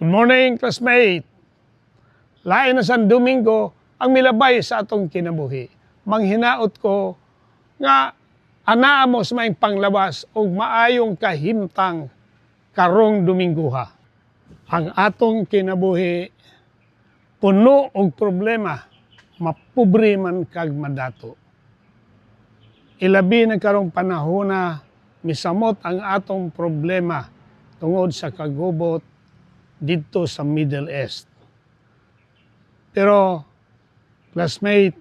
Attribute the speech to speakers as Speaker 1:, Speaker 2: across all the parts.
Speaker 1: Good morning, classmate. Lain na San Domingo ang milabay sa atong kinabuhi. Manghinaot ko nga anaa mo sa maing panglabas o maayong kahimtang karong Dominguha. Ang atong kinabuhi puno og problema, mapobre man kag madato. Ilabi na karong panahona misamot ang atong problema tungod sa kagubot dito sa Middle East. Pero, classmate,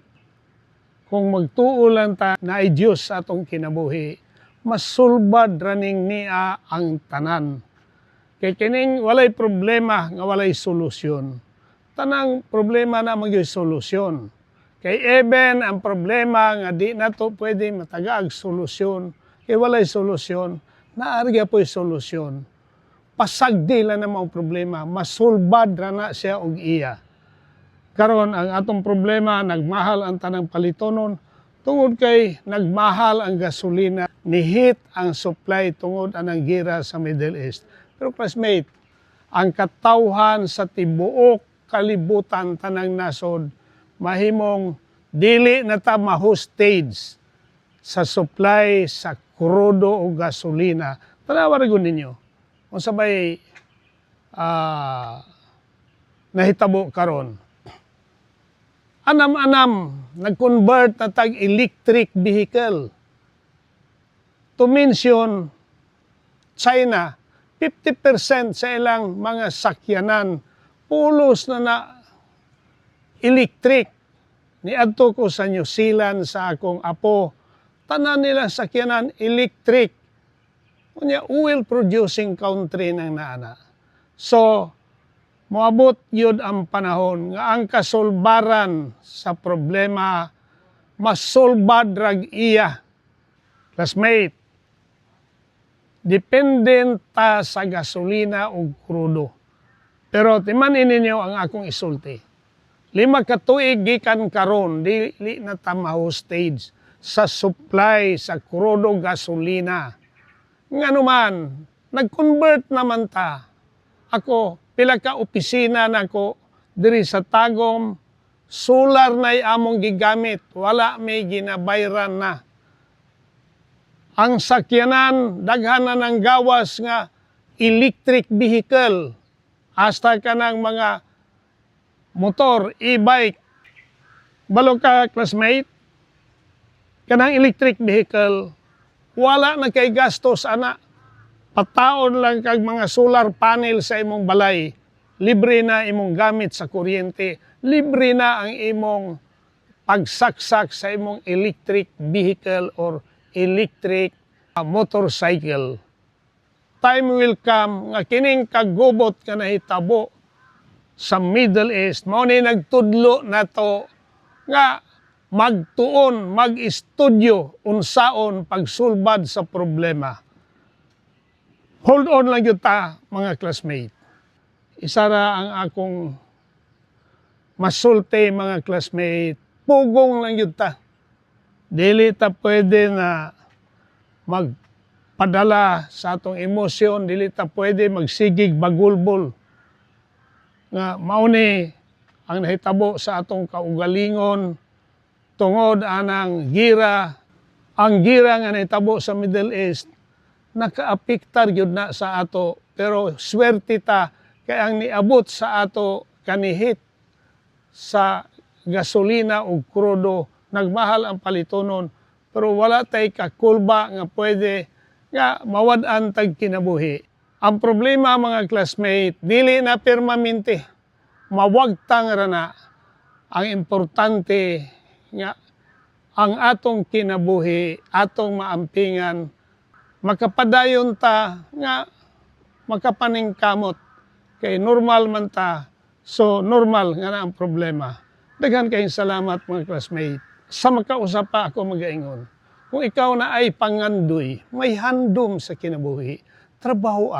Speaker 1: kung magtuo lang ta na ay Diyos sa atong kinabuhi, mas sulbad raning niya ang tanan. Kay kining walay problema nga walay solusyon. Tanang problema na magyoy solusyon. Kay even ang problema nga di nato pwede matagaag solusyon, kay walay solusyon, naarga po'y solusyon. Pasagdi lang namang problema, masulbad ra na siya og iya. Karon ang atong problema, nagmahal ang tanang palitonon, tungod kay nagmahal ang gasolina, nihit ang supply tungod anang gira sa Middle East. Pero classmate, ang katawhan sa tibuok kalibutan tanang nasod, mahimong dili na ta ma-hostage sa supply sa krudo o gasolina. Tanawa ragon ninyo. Kung sabay nahitabo karon. Anam-anam, nag-convert na tag-electric vehicle. To mention, China, 50% sa ilang mga sakyanan, pulos na electric. Niadto ko sa New Zealand sa akong apo, tanan nila sakyanan electric. Kunya, oil-producing country ng naana. So, moabot yun ang panahon nga ang kasulbaran sa problema masulbad rag iya. Classmate, dependent ta sa gasolina o krudo. Pero timanin ninyo ang akong isulti. 5 ka tuig gikan karon dili na ta ma-hostage sa supply sa krudo gasolina. Nga naman, nag-convert naman ta. Ako, pila ka opisina na ko, diri sa Tagum, solar na'y among gigamit, wala may ginabayran na. Ang sakyanan, daghan na ng gawas nga electric vehicle, hasta ka ng mga motor, e-bike. Balo ka, classmate, kanang electric vehicle, wala na kay gastos, ana. Pataon lang kag mga solar panel sa imong balay. Libre na imong gamit sa kuryente. Libre na ang imong pagsaksak sa imong electric vehicle or electric motorcycle. Time will come nga kining kagubot nga nahitabo sa Middle East. Mao ni nagtudlo na to nga magtuon, mag-estudyo, unsaon pagsulbad sa problema. Hold on lang yun ta, mga classmate. Isa ra ang akong masulti, mga classmate. Pugong lang yun ta. Dili ta pwede na magpadala sa atong emosyon. Dili ta pwede magsigig bagulbol. Nga mauni ang nahitabo sa atong kaugalingon, tungod anang gira, ang gira nga nahitabo sa Middle East, nakaapiktar yun na sa ato. Pero swerte ta, kaya ang niabot sa ato kanihit sa gasolina o krudo, nagmahal ang palitonon, pero wala tay kakulba nga pwede nga mawad-an tag kinabuhi. Ang problema, mga classmate, dili na permanente, mawagtang ra na. Ang importante nga ang atong kinabuhi, atong maampingan, makapadayon ta nga makapaningkamot. Kay normal man ta, so normal nga na ang problema. Daghan kayong salamat, mga classmate. Sa makausap pa ako magaingon. Kung ikaw na ay pangandoy, may handom sa kinabuhi, trabaho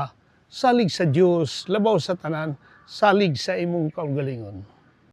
Speaker 1: salig sa Diyos, labaw sa tanan, salig sa imong kaugalingon.